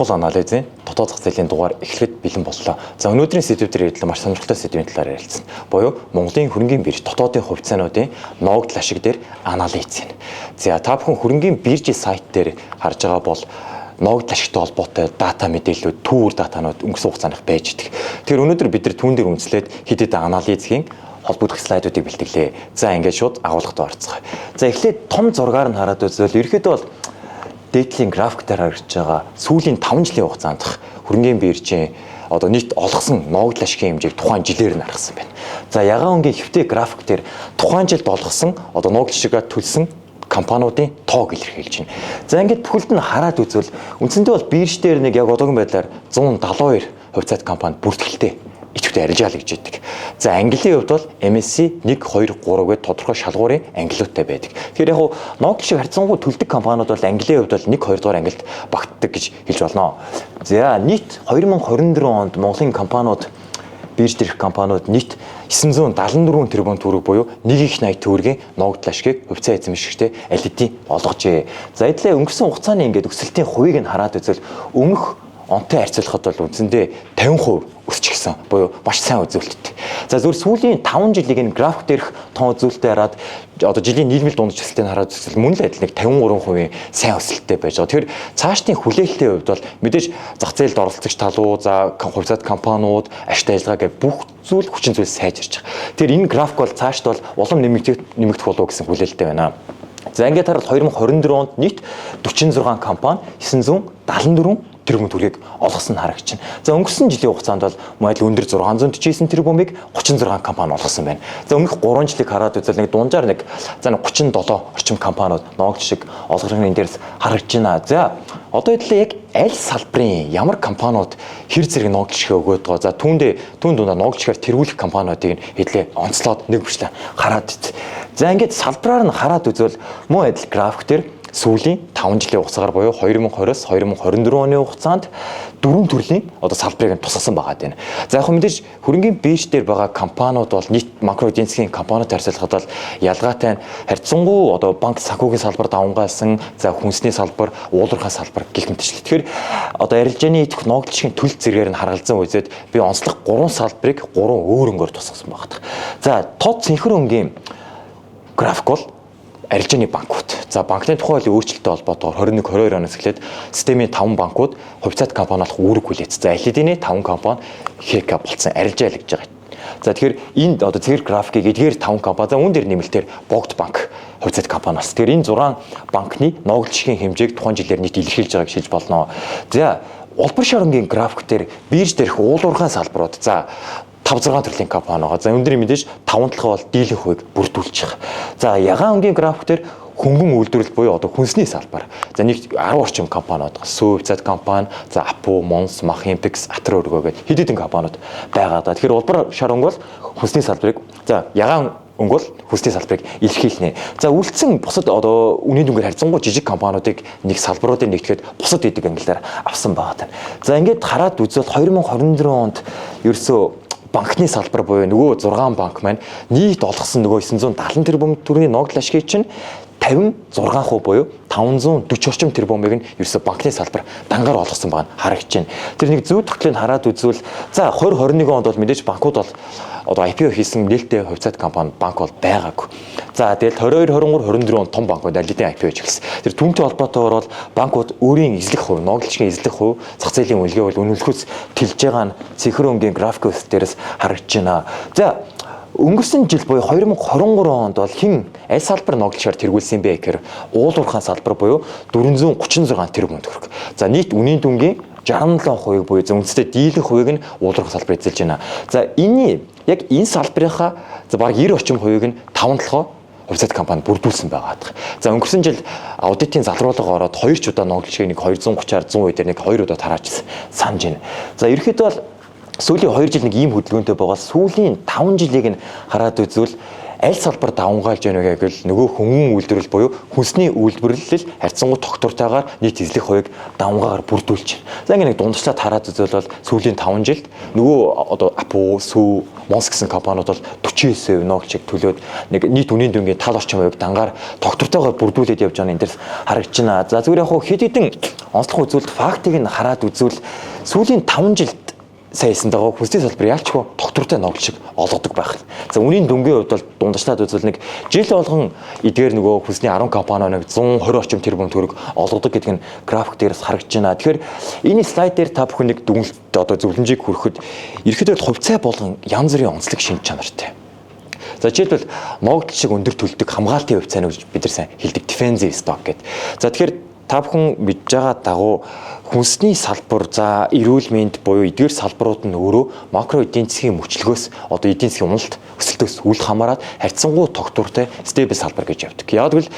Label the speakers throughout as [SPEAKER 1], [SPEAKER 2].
[SPEAKER 1] чухал анализын дотоод зах зээлийн дугаар эхлэхэд бэлэн боллоо. За өнөөдрийн сэдвүүдээр хэлсэн маш сонирхолтой сэдвийн талаар ярилцсан. Буюу Монголын хөрөнгийн бирж дотоодын хувьцаануудын ногдол ашиг дээр анализ хийнэ. За та бүхэн хөрөнгийн биржийн сайт дээр харж байгаа бол ногдол ашигтай холбоотой дата мэдээлэлүүд, түүр датанууд өнгөрсөн хугацаанд байж идэг. Тэгэхээр өнөөдөр бид нар түүн дээр үндэслээд хэд хэдэн анализ хийн холбогдох слайдуудыг бэлтгэлээ. За ингээд шууд агуулгад орцгоё. За эхлээд том зургаар нь хараад үзвэл ерөөхдөө бол дээдлийн график дээр харагдж байгаа сүүлийн 5 жилийн хугацаанд хөрөнгийн биржийн нийт олгосон ногдол ашигын хэмжээг тухайн жилээр нь харгасан байна. За ягаан өнгийн хэвтэй график дээр тухайн жилд олгосон ногдол ашигаа төлсөн компаниудын тоог илэрхийлж байна. За ингээд бүхэлд нь хараад үзвэл үндсэндээ бол бирж дээр нэг яг одоогийн байдлаар 172 хувьцаат компани бүртгэлтэй идэвхтэй арилжаал гэж яддаг. За английн хувьд бол MSC 1, 2, 3 гэдэг тодорхой шалгуурын ангилуудтай байдаг. Тэгэхээр яг ногдол шиг харьцангуй төлдөг компаниуд бол английн хувьд бол 1, 2 дугаар ангилд багтдаг гэж хэлж болно. За нийт 2024 онд Монголын компаниуд бирж дээрх компаниуд нийт 974 тэрбум төгрөг буюу 1.80 төгрөгийн ногдол ашигыг хувьцаа эзэмшигчтэй аль хэдийн олгожээ. За эдлээ өнгөрсөн хугацааны ингээд өсөлтийн хувийг нь хараад үзвэл өмнөх онтой харьцуулахад бол үндсэндээ 50% өсчихсөн буюу маш сайн үзүүлэлттэй. За зөвхөн сүүлийн 5 жилийн энэ график дээрх тон үзүүлэлтээ хараад жилийн нийгмийн дундаж өсөлтийг хараад үзвэл мөн л адил нэг 53% сайн өсөлттэй байж байгаа. Тэгэхээр цаашдын хүлээлтийн хувьд бол мэдээж зах зээлд оролцогч талууд, за хувьцаат компаниуд, ашигтай ажиллагаа гэх бүх зүйл хүчин зүйлс сайжирч байгаа. Тэгэхээр энэ график бол цаашд бол улам нэмэгдэх болов гэсэн хүлээлттэй байна. За ингээд хараад 2024 онд нийт 46 компани 974 тэрбум төгрөгийг олгосон нь харагдчихна. За өнгөрсөн жилийн хугацаанд бол мөн өндөр 649 тэрбумыг 36 компани олгосон байна. За өмнөх 3 жилийг хараад үзвэл нэг дунджаар нэг 37 орчим компаниуд ногдол шиг олгорын дээрс харагдж байна. За одоо хэдlээ яг аль салбарын ямар компаниуд хэр зэрэг ногдол шиг өгөөд байгаа. За түүн дундаа ногдол шигээр тэргүүлэх компаниудыг хэдlээ онцлоод нэг бүчлээ хараад үз. За ингээд салбараар нь хараад үзвэл мөн адил график дээр сүүлийн 5 жилийн хугацаагаар буюу 2020-с 2024 оны хугацаанд 4 төрлийн салбарыг тусгасан байгаа даа. За яг мэдээж хөрөнгийн бирж дээр байгаа компаниуд бол нийт макро эдийн засгийн компаниуд харьцуулахад бол ялгаатай нь харьцангуй банк санхүүгийн салбар давмгаалсан, за хүнсний салбар, уулуурхай салбар гэх мэтчлээ. Тэгэхээр арилжааны идэх ногдол шиг төлөлт зэргээр нь харгалзан үзээд би онцлог 3 салбарыг 3 өөр өнгөөр тусгасан байгаа. За тод цэнхэр өнгийн график бол арилжааны банкуд. За банкны тухай өөрчлөлттэй холбоотойгоор 21-22 оноос эхлээд системийн 5 банкуд хувьцаат компани болох үүрэг хүлээсэн. За аль хэдийн 5 компани ХК болцсон арилжаа гэж байгаа. За тэгэхээр энд зэрэг графикийг эдгээр 5 компани за үүн дээр нэмэлтээр богд банк хувьцаат компани бас. Тэгэхээр энэ 6 банкны ногдол ашигын хэмжээг тухайн жилээр нийт илэрхийлж байгааг шилж болно. За улбар шоронгийн график дээр бирж дээрх уулуурхай салбарууд за 5-6 төрлийн компани байгаа. За өнөөдрийн мэдээж 5 талхаа бол дийлэнх хувийг бүрдүүлж байгаа. За ягаан өнгийн график дээр хөнгөн үйлдвэрлэл буюу хүнсний салбар. За нэг 10 орчим компаниуд байгаа. Сүү хувьцаат компани, за Апу, Монс, Махимпекс, Атар өргөө гэдэг хэд хэдэн компаниуд байгаа даа. Тэгэхээр улбар шорон бол хүнсний салбарыг, за ягаан өнгө бол хүнсний салбарыг илэрхийлнэ. За үлдсэн бусад үнийн дүнгээр харьцангуй жижиг компаниудыг нэг салбаруудыг нэгтгэхэд бусад эдэг ангиллаар авсан байгаа тань. За ингээд хараад үзвэл 2024 онд ерөөсөө банкны салбар буюу нөгөө 6 банк маань нийт олгосон нөгөө 970 тэрбум төгрөгийн ногдол ашигыг чинь 56% буюу 540 орчим тэрбумыг нь ерөөсө банкны салбар дангаар олгосон байгаа нь харагдаж байна. Тэр нэг зөв тогтлыг хараад үзвэл за 2021 онд бол мэдээж банкуд бол IPO хийсэн нээлттэй хувьцаат компани банк бол байгаагүй. За тэгэл 22, 23, 24 онд том банкуд аль хэдийн IPO хийсэн. Тэр түүнтэй холбоотойгоор бол банкуд өөрийн эзлэх хувь, ногдол ашигын эзлэх хувь, зах зээлийн үнэлгээ бол үнэлэхүйц тэлж байгаа нь цэнхэр өнгийн график дээрээс харагдаж байна. За өнгөрсөн жил буюу 2023 онд бол хэн аль салбар ногдол ашигаар тэргүүлсэн бэ гэхээр уулуурхай салбар буюу 436 тэрбум төгрөг. За нийт үнийн дүнгийн 67% буюу үндэстэй дийлэнх хувийг нь уулуурхай салбар эзэлж байна. За яг энэ салбарынхаа бараг 90 орчим хувийг нь 5 толгой хувьцаат компани бүрдүүлсэн байгаа. За өнгөрсөн жил аудитын залруулга ороод 2 ч удаа ногдол ашиг нэг 230-аар 100 үедэр нэг 2 удаа тараачсан санаж байна. За ерөнхийдөө бол сүүлийн 2 жил нэг ийм хөдөлгөөнтэй байгаа. Сүүлийн 5 жилийг нь хараад үзвэл аль салбар давмгаалж байна вэ гэвэл нөгөө хөнгөн үйлдвэрлэл буюу хүнсний үйлдвэрлэл харьцангуй тогтвортойгоор нийт эзлэх хувийг давмгаагаар бүрдүүлж байна. За ингээд нэг дундчлаад хараад үзвэл бол сүүлийн 5 жилд нөгөө Апу, Сүү, Монс гэсэн компаниуд бол 49% ногдол шиг төлөөд нэг нийт үнийн дүнгийн тал орчим хувийг дангаар тогтвортойгоор бүрдүүлээд явж байгаа нь энэ дэр харагдаж байна. За зүгээр яг хэд хэдэн онцлог үзүүлэлт фактыг нь хараад үзвэл сүүлийн 5 жилд сайсан даа хүнсний салбар ялчгүй доктортой ногдол шиг олгодог байх. За үнийн дүнгийн хувьд бол дундажтаад үзвэл нэг жил болгон эдгээр нөгөө хүнсний 10 компани нэг 120 орчим тэрбум төгрөг олгодог гэдг нь график дээрээс харагдаж байна. Тэгэхээр энэ слайд дээр та бүхэн нэг дүгнэлт одоо зөвлөмжийг хүрэхэд ерөөхдөө хувьцаа болгон янз бүрийн онцлог шинж чанартай. За жишээлбэл ногдол шиг өндөр төлдөг хамгаалтын хувьцааны гэж бид нар сайн хэлдэг defensive stock гэдэг. За тэгэхээр та бүхэн мэдж байгаа дагуу хүнсний салбар за эрүүл мэнд буюу эдгээр салбарууд нь өөрөө макро эдийн засгийн мөчлөгөөс одоо эдийн засгийн уналт өсөлтөөс үл хамааран харьцангуй тогтвортой стейбл салбар гэж явдаг. Яг л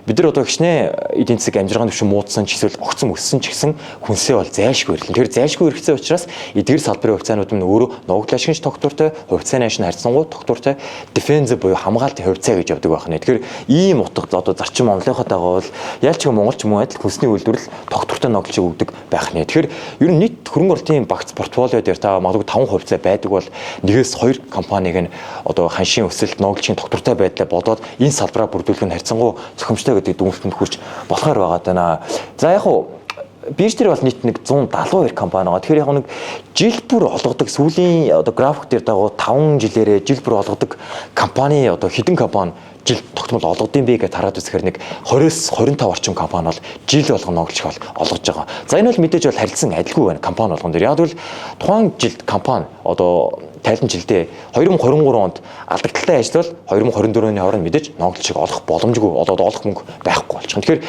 [SPEAKER 1] бид нар одоо гişнээ эдийн засаг амжиргааны төвшин муудсан ч эсвэл огцом өссөн ч гэсэн хүнсээ бол зайлшгүй ирлээ. Тэр зайлшгүй ирэхцээ учраас эдгээр салбарын хувьцаанууд нь өөрөө ногдол ашигч тогтвортой, хувьцааны ашиг харьцангуй тогтвортой defensive буюу хамгаалтын хувьцаа гэж явдаг байна. Тэгэхээр ийм утга одоо зарчим онлынхоо дагуу бол ялч Монголч мөн адил хүнсний үйлдвэрлэл тогтвортой ногдолч өгдөг байх нэ. Тэгэхээр ер нь нийт хөрөнгө оруулалтын багц портфолио дээр та магадгүй 5 хувьцаа байдаг бол нэгээс 2 компаниг нь одоо ханшийн өсөлт ногдлын тогтвортой байдлаа бодоод энэ салбараа бүрдүүлэх нь харьцангуй зохимжтой гэдэг дүгнэлтэнд хүрч болохоор байгаа даа. За яг хуу бирж дээр бол нийт нэг 172 компани байгаа. Тэгэхээр яг нэг жил бүр олгодог сүүлийн одоо график дээр дагуу 5 жилээрээ жил бүр олгодог компани одоо хэдэн компани жил тогтмол олгодсон бэ гэж хараад үзэхээр нэг 20-с 25 орчим компани бол жил болгоно ногдчих бол олгож байгаа. За энэ бол мэдээж бол харилцан адилгүй байна компани болгон дээр. Яг л тухайн жилд компани одоо тайлан жилдээ 2023 онд алдагдaltaй ажиллавал 2024-ний хооронд мэдээж ногдол шиг олох боломжгүй олох мөнгө байхгүй болчихно. Тэгэхээр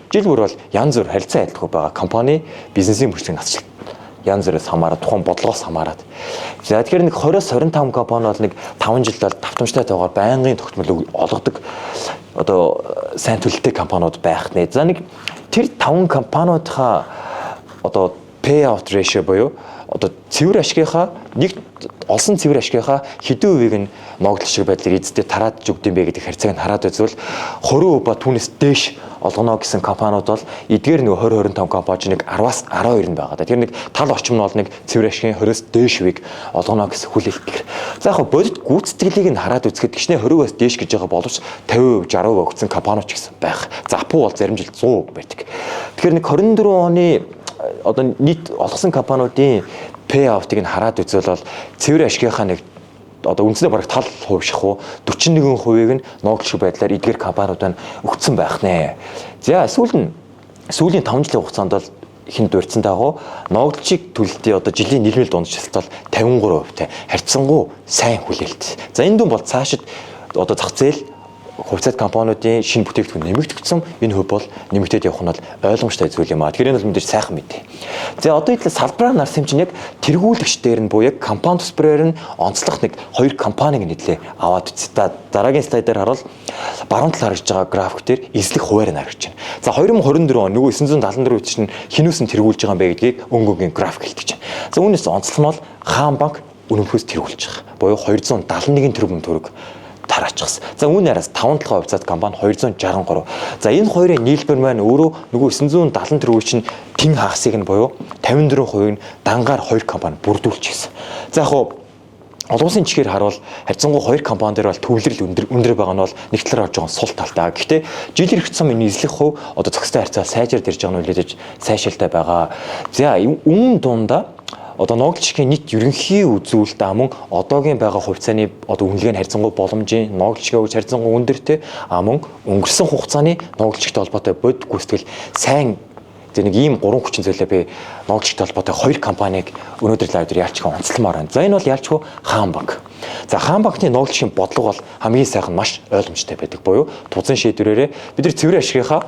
[SPEAKER 1] жил бүр бол янз бүр харилцан адилгүй байгаа компани бизнесийн мөрчлөгийн насжилт янз бүрээс хамаарат тухайн бодлогоос хамаарат. За тэгэхээр нэг 20-с 25 компани бол нэг 5 жилд бол давтамжтай таагаар байнгын тогтмол олгодог одоо сайн төлөлттэй компаниуд байх нэ. За нэг тэр 5 компаниудынхаа одоо payout ratio буюу одоо цэвэр ашигынхаа нэг олсон цэвэр ашигынхаа хэдэн хувийг нь ногдол шиг байдлаар эзэдээ тараад өгдөм бэ гэдэг харьцааг нь хараад үзвэл 20% ба түүнээс дээш олгоно гэсэн компаниуд бол эдгээр нэг 20-25 компани нэг 10-аас 12 нь байгаа. Тэр нэг тал орчим нь бол нэг цэвэр ашигын 20-с дээш хувийг олгоно гэсэн хүлээлт. За яг бодит гүйцэтгэлийг нь хараад үзэхэд гişнээ 20-аас дээш гэж байгаа боловч 50%, 60% өгсөн компаниуд ч гэсэн байх. За Апple бол зарим жил 100% байдаг. Тэгэхээр нэг 24 оны одоо нийт олгосон компаниудын payout-ыг нь хараад үзвэл бол цэвэр ашигынхаа нэг одоо үндсэндээ бараг тал хувь шахуу 41%-ийг нь ногдол шиг байдлаар эдгээр компаниудад өгсөн байх нэ. За сүүлийн 5 жилийн хугацаанд бол хинт дурдсан дагуу ногдолчийг төлөлтийн одоо жилийн нийлмэл дундчилт бол 53%-тай харьцангуй сайн хүлээлт. За энэ дүн бол цаашид одоо зах зээл хувьцаат компаниудын шинэ бүтээгдэхүүн нэмэгдэгдсэн энэ хөв бол нэмэгдээд явах нь бол ойлгомжтой зүйл юм аа. Тэгэхээр энэ бол мэдээж сайхан мэдээ. За одоо итэл салбараар нарсан чинь яг тэргүүлэгч дээр нь буюу яг компани төсбөрөөр нь онцлох нэг 2 компаниг нэтлээ аваад үзтээ. Дараагийн слайдаар харуул баруун талаар харж байгаа график дээр эзлэх хуваар нь харагдаж байна. За 2024 он нөгөө 974 чинь хинүүс нь тэргүүлж байгаа юм бэ гэдгийг өнгөгийн график хэлдэг чинь. За үүнээс онцлох нь бол Хаан банк үнэмхөөс тэргүүлж байгаа. Буюу 271 тэрбум төгрөг тараачихсан. За үүний араас 5 толгой хувьцаат компани 263. За энэ хоёрын нийлбэр маань өөрөө нөгөө 970 төгрөг чинь тэн хагасыг нь буюу 54% нь дангаар 2 компани бүрдүүлчихсэн. За яг хуу олон улсын чихээр харуул харьцангуй 2 компани дээр бол төвлөрөл өндөр байгаа нь бол нэг талаар авч байгаа сул талтай. Гэхдээ жил ирэх тусам энэ эзлэх хувь одоо зохистой харьцаа сайжраад ирж байгаа нь үлээж сайшаалтай байгаа. За өмнө дундаа одоо ногдлчгийн нийт ерөнхий үзүүлэлт мөн одоогийн байгаа хувьцааны одоо үнэлгээ нь харьцангуй боломжийн ногдлчгийн үеж харьцангуй өндөртэй мөн өнгөрсөн хугацааны ногдлчтой холбоотой бод гүйцэтгэл сайн нэг ийм 3 хүчин зүйлээ би ногдлчтой холбоотой 2 компаниг өнөөдөр лайвдэр яалчгүй онцлмоор байна. За энэ бол яалчгүй Хаан банк. За Хаан банкны ногдлчгийн бодлого бол хамгийн сайхан маш ойлгомжтой байдаг буюу тузан шийдвэрээрээ бид нар цэвэр ашигынхаа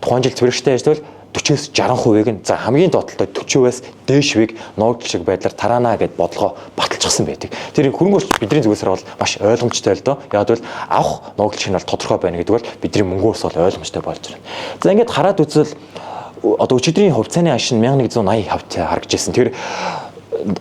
[SPEAKER 1] тухайн жил цэвэрштэй ажиллавал 40-с 60%-ийг нь за хамгийн доотлолтой 40%-аас дээшвийг ногдол шиг байдлаар тараана гэд бодлого баталчихсан байдаг. Тэр хөрөнгө оруулалт бидний зүгээс бол маш ойлгомжтой л доо. Яг бол авах ногдол шиг нь бол тодорхой байна гэдэг бол бидний мөнгөөс бол ойлгомжтой болж байна. За ингээд хараад үзвэл одоо өчигдрийн хувьцааны ашиг нь 1180 хавцаа харагдажсэн. Тэр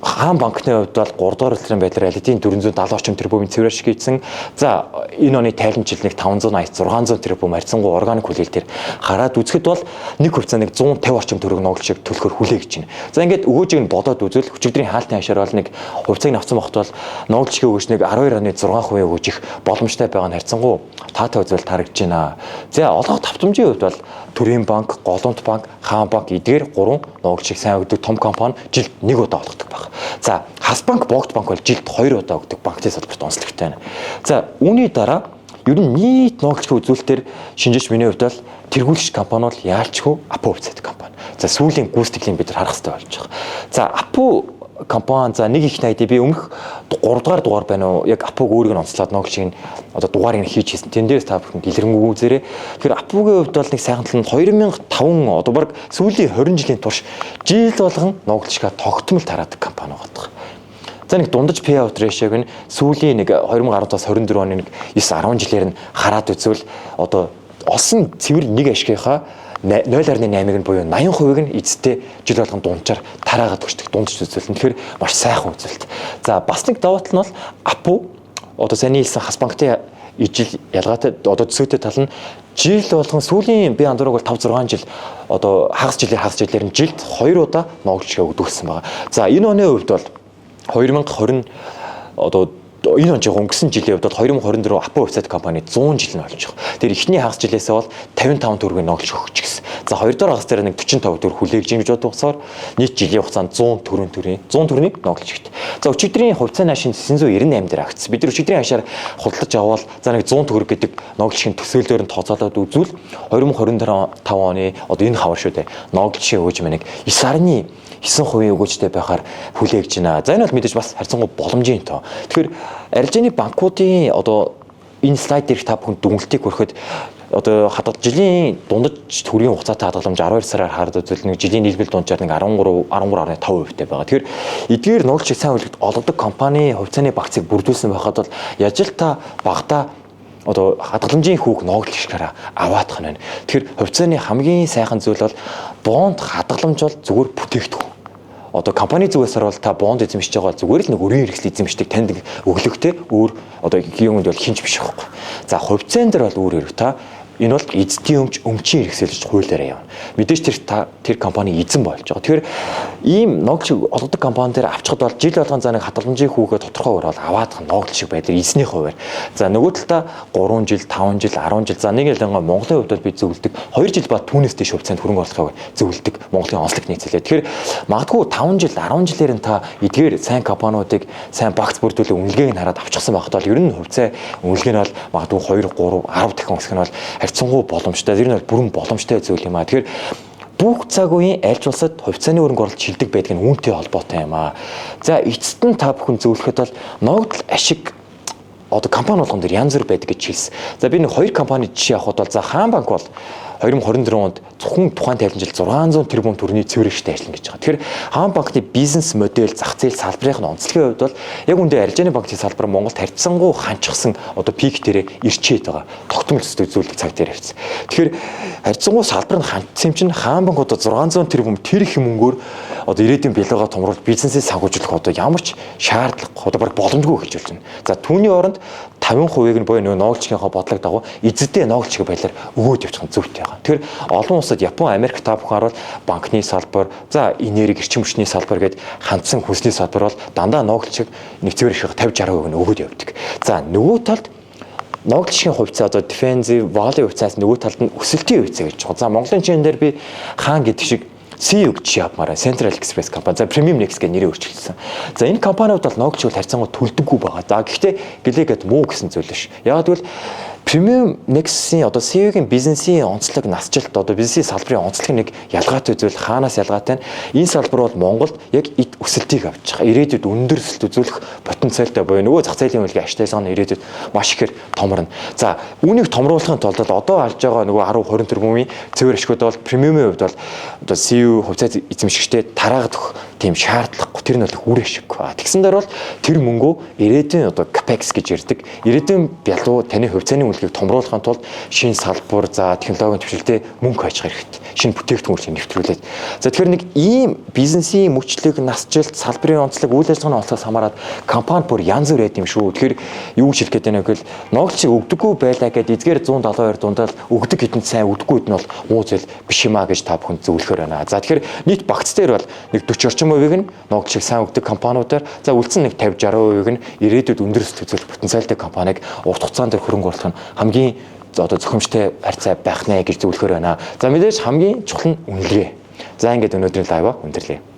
[SPEAKER 1] Хаан банкны хувьд бол 3 дугаар үлрийн байдлаар алидийн 470 орчим тэрбумын цэвэр ашиг хийсэн. За энэ оны тайланчлалыг 580 600 тэрбум харьцангуй органик хүлээлтээр хараад үзэхэд бол нэг хувьцаа нэг 150 орчим төгрөг ногдол шиг төлөхөөр хүлээгэж байна. За ингээд өгөөжийг нь бодоод үзвэл өчигдрийн хаалтын хашаар бол нэг хувьцааг нь авсан бохт бол ногдол шиг өгөөж нэг 12.6% өгөөж их боломжтой байгаа нь харьцангуй таатай үзвэл тарагдж байна. За олгох давтамжийн хувьд бол Төрийн банк, Голомт банк, Хаан банк эдгээр 3 нуугдчиг сайн өгдөг том компани жилд 1 удаа олгодог баг. За Хас банк, Богд банк бол жилд 2 удаа өгдөг банкны салбарт онцлогтой байна. За үүний дараа ер нь нийт нуугдчиг үзүүлэлтээр шинжээч миний хувьд бол тэргүүлэгч компани бол яалчгүй Апу хувьцаатай компани. За сүүлийн гүйцэтгэлийг бид нар харах хэрэгтэй болж байгаа. За Апу компани за нэг их найдаа би өмнөх 3 дугаар дугаар байна уу? Яг Апуг өөрийг нь онцлоод нуугдчиг нь одоо дугаарыг нь хийж хийсэн. Тэн дээрээс та бүхэнд илэрхийлгүү үзээрэй. Тэгэхээр Апугийн хувьд бол нэг сайхан тал нь 2005 одоо баг сүүлийн 20 жилийн турш жил болгон нуугдчигаа тогтмол тараадаг компани байгаа. За нэг дундаж payout ratio-г нь сүүлийн нэг 2010-аас 24 оны нэг 9-10 жилээр нь хараад үзвэл одоо олсон цэвэр нэг ашигынхаа 0.8-ыг нь буюу 80%-ыг нь эцэстээ жил болгон дунджаар тараагаад өгчдөг дундаж үзүүлэлт. Тэгэхээр маш сайхан үзүүлэлт. За бас нэг давуу тал нь бол Апу одоо саний хэлсэн Хас банктай ижил ялгаатай одоо төсөөтэй тал нь жил болгон сүүлийн би андуураг бол 5-6 жил одоо хагас жилээр нь жилд 2 удаа нуугдчигээ өгдөгсөн байгаа. За энэ оны хувьд бол 2020 одоо энэ он жоо өнгөрсөн жилийн хувьд бол 2024 Апу хувьцаатай компани 100 жил нь болж байгаа. Тэр эхний хагас жилээсээ бол 55 төгрөгийн нуугдч өгч гисэн. За хоёрдугаар хагас дээр нэг 45 төгрөг хүлээгж ингэж бодох усаар нийт жилийн хугацаанд 100 төгрөгийн нуугдч өгт. За өчигдрийн хувьцааны хашийн 998 дээр агцсан. Бид нар өчигдрийн хашаар худалдаж аваад за нэг 100 төгрөг гэдэг нуугдлын төсөөлөөр нь тооцоолоод үзвэл 2025 оны одоо энэ хавар шүү дээ. Нуугдлын өгөөж мэнэг 9% өгөөжтэй байхаар хүлээгж байна. За энэ бол мэдээж бас харьцангуй боломжийн тоо. Тэгэхээр арилжааны банкуудын одоо энэ слайд дээрх та бүхэнд дүгнэлтийг хүрэхэд одоо жилийн дундаж төгрөгийн хугацаатай хадгаламж 12 сараар хараад үзвэл нэг жилийн нийлбэл дунджаар нэг 13.5% тэй байгаа. Тэгэхээр эдгээр нуугдлыг сайн үлгэж олгодог компани хувьцааны багцыг бүрдүүлсэн байхад бол яаж л та багтаа одоо хадгаламжийн хүүг нуугдол гişгээрээ аваадах нь байна. Тэгэхээр хувьцааны хамгийн сайхан зүйл бол бонд хадгаламж бол зүгээр бүтээгдэхүүн. Одоо компани зүгээс харвал та бонд эзэмшиж байгаа зүгээр л нэг өрийн хэрэгсэл эзэмшдэг танд өглөгтэй өөр одоо юунд бол хинч биш байхгүй. За хувьцаан дээр бол өөр хэрэг та энэ бол эзэдийн өмчийн хэрэгсэлж хуулиараа явна. Мэдээж тэр компани эзэн болж байгаа. Тэгэхээр ийм нуугдал олгодог компани дээр авчихад бол жил болгон за нэг хадгаламжийн хүүгээ тодорхой урал аваадах нуугдал шиг байдлаар эзний хуваар. За нөгөө талдаа 3 жил, 5 жил, 10 жил за нэг ялангуяа Монголын хувьд бол би зөвлөдөг 2 жил ба түүнээс дэш хувьцаанд хөрөнгө оруулахыг зөвлөдөг Монголын онцлог нийцэлээ. Тэгэхээр магадгүй 5 жил, 10 жилээр нь та эдгээр сайн компаниудыг сайн багц бүрдүүлэх үнэлгээг нь хараад авчихсан байхад бол ер нь хувьцаа үнэлгээ нь бол магадгүй 2, 3, 10 дахин өсөх нь бол харьцангуй боломжтой. Тэр нь бол бүрэн боломжтой зүйл юм аа. Тэгэхээр бүх цаг үеийн альж улсад хувьцааны хөрөнгө оруулалт шилдэг байдаг нь үүнтэй холбоотой юм аа. За эцэст нь та бүхэн зөвлөхөд бол нуугдал ашиг одоо компани болгон дээр янз бүр байдаг гэж хэлсэн. За би нэг 2 компани жишээ авахд бол за Хаан банк бол 2024 онд зөвхөн тухайн тайлбарт 600 тэрбум төгрөгийн цэвэрэгчтэй ажиллана гэж байгаа. Тэгэхээр Хаан банкны бизнес модель, зах зээл салбарын онцлогийн хувьд бол яг үндэ арилжааны банкны салбар Монголд харьцангуй ханчсан одоо пик дээрээ ирчээд байгаа. Тогтмол төстэй үзүүлэлт цаг дээр авчихсан. Тэгэхээр харьцангуй салбар нь хандсан юм чинь Хаан банк одоо 600 тэрбум тэр их мөнгөөр одоо ирээдүйн бэлгаагаа томруулж бизнесээ санхүүжүүлэх одоо ямар ч шаардлагагүй одоо баг боломжгүй гэж болж байна. За түүний оронд 50%-ийг нь буюу нөгөө нуугдлынхаа бодлого дагуу эзэдээ нуугдлыг байдлаар өгөөд явчих нь зөвхөн байгаа. Тэгэхээр олон улсад Япон, Америк та бүхэн харуул банкны салбар, за энерги, эрчим хүчний салбар гээд хандсан хүнсний салбар бол дандаа нуугдлыг нэг цэвэр их 50-60% нь өгөөд явдаг. За нөгөө талд нуугдлын хувьцаа одоо defensive value хувьцаас нөгөө талд нь өсөлтийн хувьцаа гэж байгаа. За Монголын жишээн дээр би Хаан гэдэг шиг CEO гэж явмаараа Central Express компани, за Premium Next гэх нэрийг өөрчилсөн. За энэ компаниуд бол нуугдлыг харьцангуй төлдөггүй байгаа. За гэхдээ гэлээгээд муу гэсэн зүйл биш. Яг гэвэл Premium Next-ийн одоо CEO-гийн бизнесийн онцлог насжилт одоо бизнесийн салбарын онцлог нэг ялгаатай зүйл хаанаас ялгаатай нь энэ салбар бол Монголд яг өсөлтийг авч байгаа. Ирээдүйд өндөр өсөлт үзүүлэх потенциалтай буюу нөгөө зах зээлийн хөлгийн аштайсан ирээдүйд маш ихээр томорно. За үүнийг томруулахын тулд одоо алж байгаа нөгөө 10-20 тэрбумын цэвэр ашигуд бол премиумын хувьд бол одоо CEO хувьцаа эзэмшигчтэй тараагаад өгөх тийм шаардлагагүй. Тэр нь бол үр ашиг. Тэгсэн дээр бол тэр мөнгөө ирээдүйн одоо capex гэж ярьдаг. Ирээдүйн бялуу таны хувьцааны үнэлгээг томруулахын тулд шинэ салбар, за технологийн төвшөлтэй мөнгө хаяж хэрэгтэй. Шинэ бүтээгдэхүүн нэвтрүүлээд. За тэгэхээр нэг ийм бизнесийн мөчлөг, насжилт, салбарын онцлог, үйл ажиллагааны онцлогоос хамаарат компани бүр янз бүр байд юм шүү. Тэгэхээр юу гэж хэлэх гээд байна гэвэл нуугдлыг өгдөггүй байлаа гэд эдгээр 172 дундаа өгдөг хэдэн сайн өгдөггүй нь бол муу зүйл биш юм а гэж та бүхэн зөвлөхөр байна. За тэгэхээр нийт багц дээр бол нэг 40 орчим хувийг нь нуугдлыг сайн өгдөг компаниудаар за үлдсэн нэг 50-60% нь ирээдүйд өндөр өсөлт үзүүлэх потенциалтай компаниг урт хугацаанд хөрөнгө оруулах нь хамгийн одоо зохимжтой харьцаа байх нэ гэж зөвлөхөр байна. За мэдээж хамгийн чухал нь үнэлгээ. За ингээд өнөөдрийн лайва өндөрлөе.